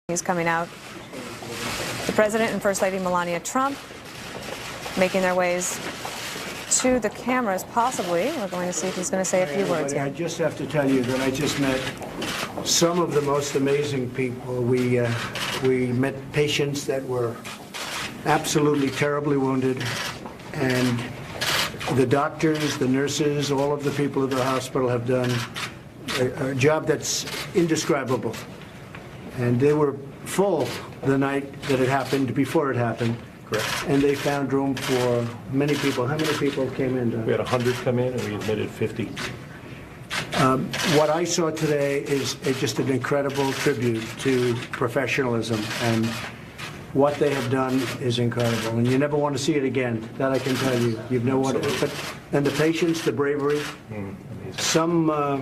He's coming out. The President and First Lady Melania Trump making their ways to the cameras, possibly. We're going to see if he's going to say a few words here. I just have to tell you that I just met some of the most amazing people. We met patients that were absolutely terribly wounded, and the doctors, the nurses, all of the people at the hospital have done a job that's indescribable. And they were full the night that it happened, before it happened. Correct. And they found room for many people. How many people came in? We had 100 come in, and we admitted 50. What I saw today is just an incredible tribute to professionalism, and what they have done is incredible. And you never want to see it again. That I can tell you. You know what? And the patience, the bravery. Some were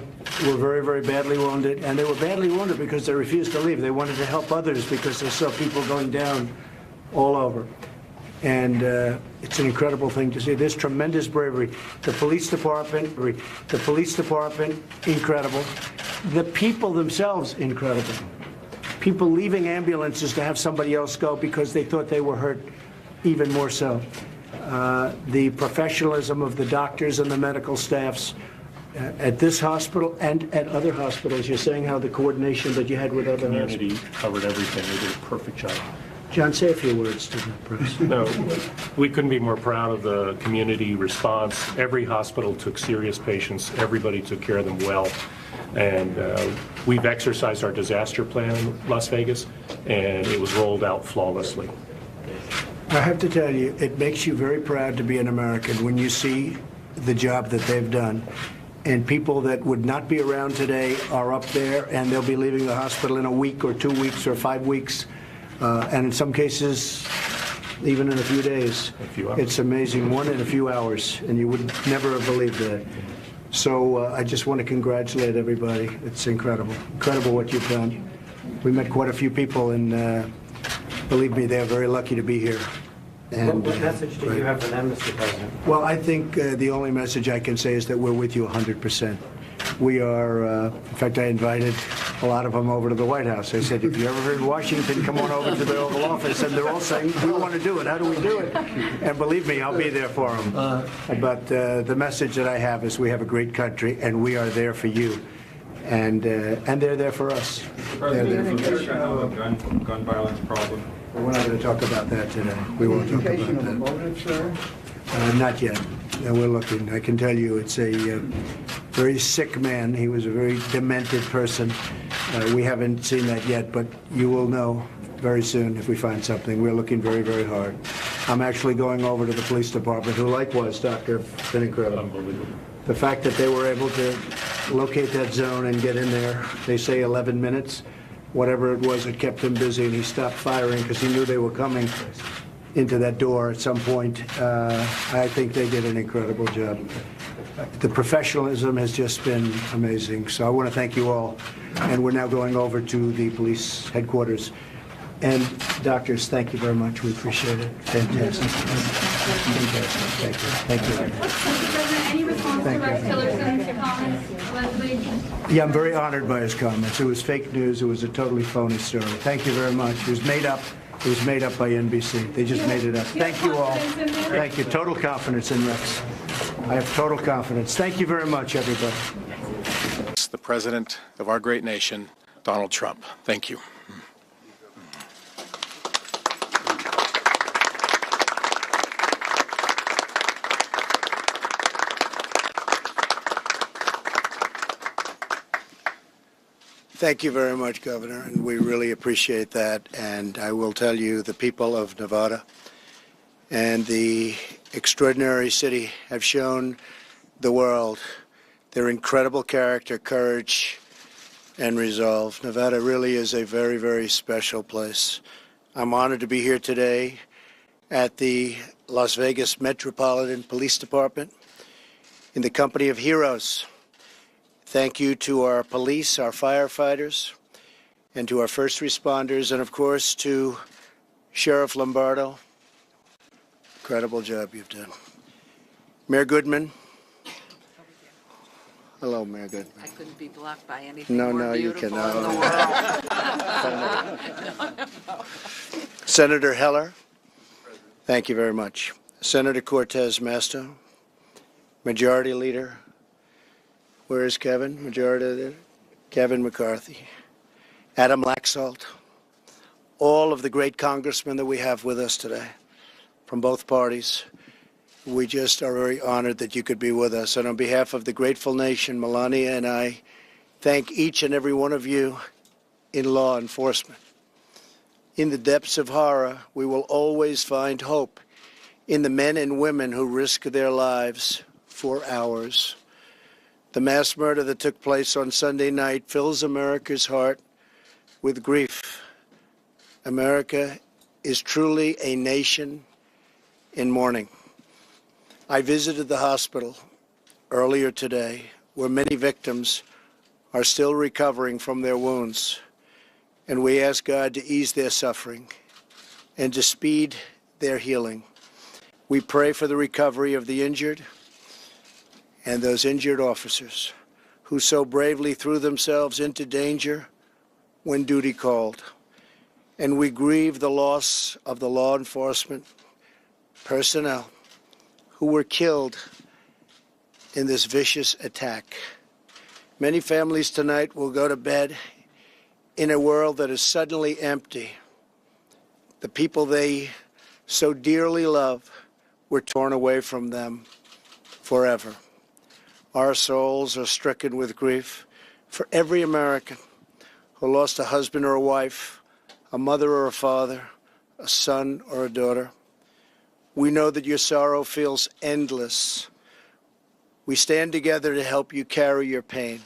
very, very badly wounded, and they were badly wounded because they refused to leave. They wanted to help others because they saw people going down all over. And it's an incredible thing to see. There's tremendous bravery. The police department, incredible. The people themselves, incredible. People leaving ambulances to have somebody else go because they thought they were hurt, even more so. The professionalism of the doctors and the medical staffs at this hospital and at other hospitals. You're saying how the coordination that you had with other hospitals. The community covered everything. They did a perfect job. John, say a few words to the press. No, we couldn't be more proud of the community response. Every hospital took serious patients. Everybody took care of them well. And we've exercised our disaster plan in Las Vegas, and it was rolled out flawlessly. I have to tell you, it makes you very proud to be an American when you see the job that they've done. And people that would not be around today are up there, and they'll be leaving the hospital in a week or 2 weeks or 5 weeks, and in some cases, even in a few days. A few hours. It's amazing, one in a few hours, and you would never have believed that. So I just want to congratulate everybody. It's incredible. Incredible what you've done. We met quite a few people, and believe me, they're very lucky to be here. And, what message do you have for them, Mr. President? Well, I think the only message I can say is that we're with you 100%. We are, in fact, I invited a lot of them over to the White House. I said, if you're ever in Washington, come on over to the Oval Office. And they're all saying, we want to do it. How do we do it? And believe me, I'll be there for them. But the message that I have is we have a great country, and we are there for you. And they're there for us. President, there's a gun violence problem. We're not going to talk about that today. We won't talk about that. Motive, sir? Not yet. No, we're looking. I can tell you it's a very sick man. He was a very demented person. We haven't seen that yet, but you will know very soon if we find something. We're looking very, very hard. I'm actually going over to the police department, who likewise, Doctor, have been incredible. Unbelievable. The fact that they were able to locate that zone and get in there, they say 11 minutes. Whatever it was, it kept him busy, and he stopped firing because he knew they were coming into that door at some point. I think they did an incredible job. The professionalism has just been amazing. So I want to thank you all. And we're now going over to the police headquarters. And doctors, thank you very much. We appreciate it. Fantastic. Fantastic. Thank you. Thank you. Mr. President, any response to Rex Tillerson's comments last week? Yeah, I'm very honored by his comments. It was fake news. It was a totally phony story. Thank you very much. It was made up. It was made up by NBC. They just made it up. Thank you all. Thank you. Total confidence in Rex. I have total confidence. Thank you very much, everybody. The President of our great nation, Donald Trump. Thank you. Thank you very much, Governor, and we really appreciate that. And I will tell you, the people of Nevada and the extraordinary city have shown the world their incredible character, courage, and resolve. Nevada really is a very, very special place. I'm honored to be here today at the Las Vegas Metropolitan Police Department in the company of heroes. Thank you to our police, our firefighters, and to our first responders, and of course to Sheriff Lombardo. Incredible job you've done. Mayor Goodman, Hello, Mayor Goodman. I couldn't be blocked by anything No, more no, you beautiful cannot. in the world. Senator Heller. Thank you very much. Senator Cortez Masto. Majority Leader. Where is Kevin? Majority Leader. Kevin McCarthy. Adam Laxalt. All of the great congressmen that we have with us today from both parties. We just are very honored that you could be with us. And on behalf of the grateful nation, Melania and I thank each and every one of you in law enforcement. In the depths of horror, we will always find hope in the men and women who risk their lives for ours. The mass murder that took place on Sunday night fills America's heart with grief. America is truly a nation in mourning. I visited the hospital earlier today, where many victims are still recovering from their wounds, and we ask God to ease their suffering and to speed their healing. We pray for the recovery of the injured and those injured officers who so bravely threw themselves into danger when duty called. And we grieve the loss of the law enforcement personnel who were killed in this vicious attack. Many families tonight will go to bed in a world that is suddenly empty. The people they so dearly love were torn away from them forever. Our souls are stricken with grief for every American who lost a husband or a wife, a mother or a father, a son or a daughter. We know that your sorrow feels endless. We stand together to help you carry your pain.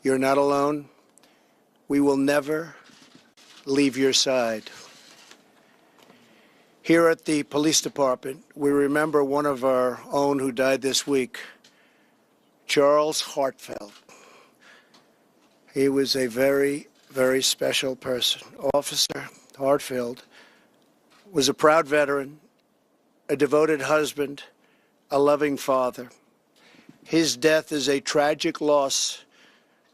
You're not alone. We will never leave your side. Here at the police department, we remember one of our own who died this week, Charles Hartfeld. He was a very, very special person. Officer Hartfeld was a proud veteran, a devoted husband, a loving father. His death is a tragic loss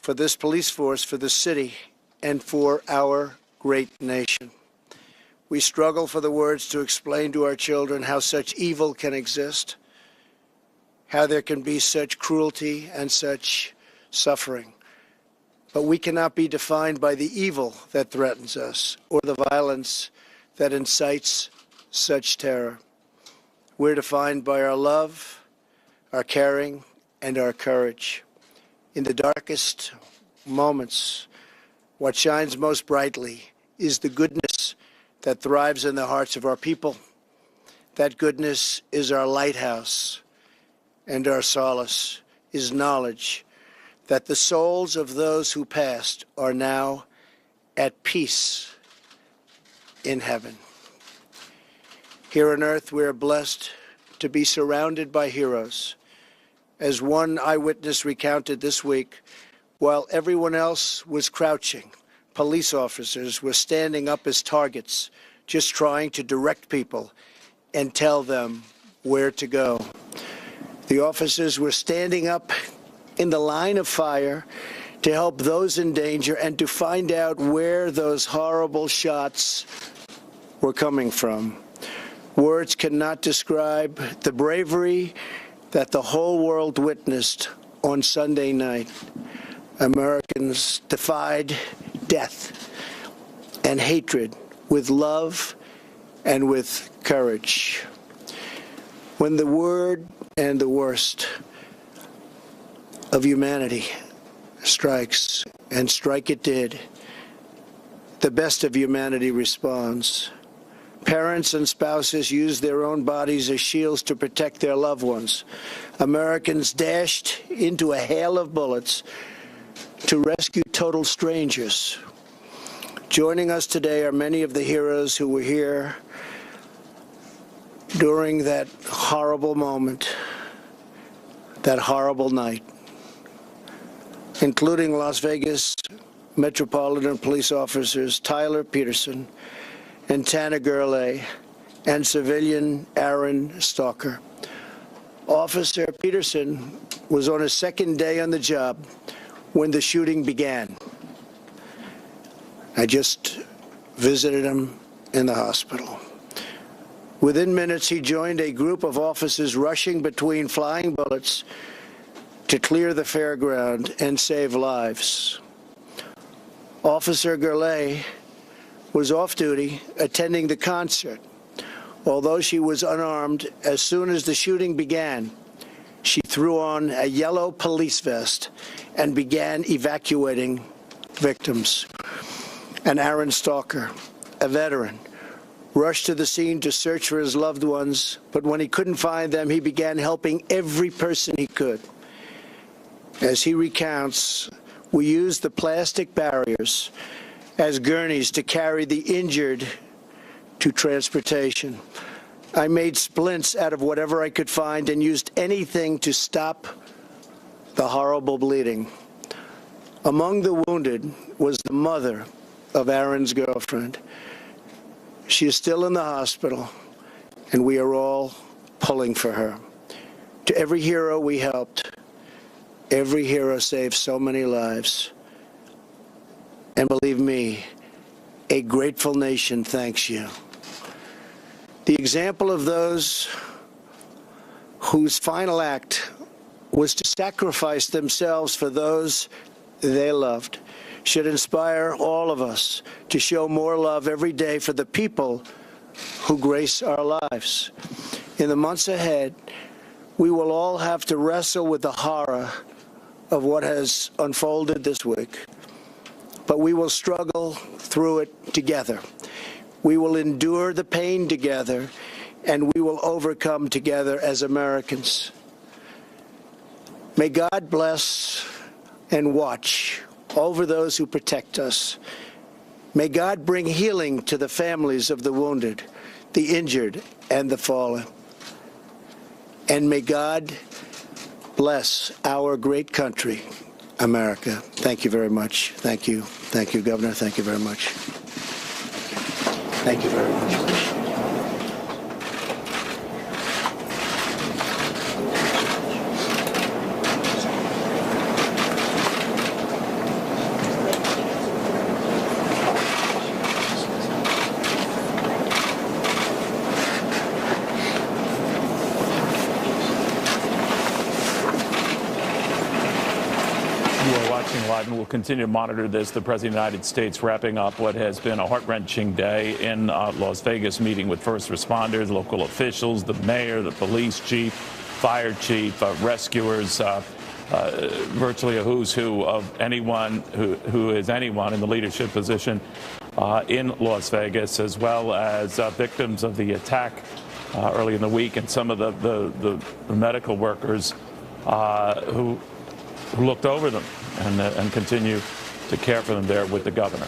for this police force, for the city, and for our great nation. We struggle for the words to explain to our children how such evil can exist, how there can be such cruelty and such suffering. But we cannot be defined by the evil that threatens us or the violence that incites such terror. We're defined by our love, our caring, and our courage. In the darkest moments, what shines most brightly is the goodness that thrives in the hearts of our people. That goodness is our lighthouse, and our solace is knowledge that the souls of those who passed are now at peace in heaven. Here on earth, we are blessed to be surrounded by heroes. As one eyewitness recounted this week, while everyone else was crouching, police officers were standing up as targets, just trying to direct people and tell them where to go. The officers were standing up in the line of fire to help those in danger and to find out where those horrible shots were coming from. Words cannot describe the bravery that the whole world witnessed on Sunday night. Americans defied death and hatred with love and with courage. When the word and the worst of humanity strikes, and strike it did, the best of humanity responds. Parents and spouses use their own bodies as shields to protect their loved ones. Americans dashed into a hail of bullets to rescue total strangers. Joining us today are many of the heroes who were here during that horrible moment, that horrible night, including Las Vegas Metropolitan Police officers Tyler Peterson and Tana Gurley, and civilian Aaron Stalker. Officer Peterson was on his second day on the job when the shooting began. I just visited him in the hospital. Within minutes, he joined a group of officers rushing between flying bullets to clear the fairground and save lives. Officer Gurley was off duty attending the concert. Although she was unarmed, as soon as the shooting began, she threw on a yellow police vest and began evacuating victims. And Aaron Stalker, a veteran, rushed to the scene to search for his loved ones, but when he couldn't find them, he began helping every person he could. As he recounts, we used the plastic barriers as gurneys to carry the injured to transportation. I made splints out of whatever I could find and used anything to stop the horrible bleeding. Among the wounded was the mother of Aaron's girlfriend. She is still in the hospital, and we are all pulling for her. To every hero we helped, every hero saved so many lives. And believe me, a grateful nation thanks you. The example of those whose final act was to sacrifice themselves for those they loved should inspire all of us to show more love every day for the people who grace our lives. In the months ahead, we will all have to wrestle with the horror of what has unfolded this week, but we will struggle through it together. We will endure the pain together, and we will overcome together as Americans. May God bless and watch over those who protect us. May God bring healing to the families of the wounded, the injured, and the fallen. And may God bless our great country, America. Thank you very much. Thank you. Thank you, Governor. Thank you very much. Thank you very much. Live, and we'll continue to monitor this. The President of the United States wrapping up what has been a heart-wrenching day in Las Vegas, meeting with first responders, local officials, the mayor, the police chief, fire chief, rescuers, virtually a who's who of anyone who is anyone in the leadership position in Las Vegas, as well as victims of the attack early in the week, and some of the medical workers who looked over them and continue to care for them there with the governor.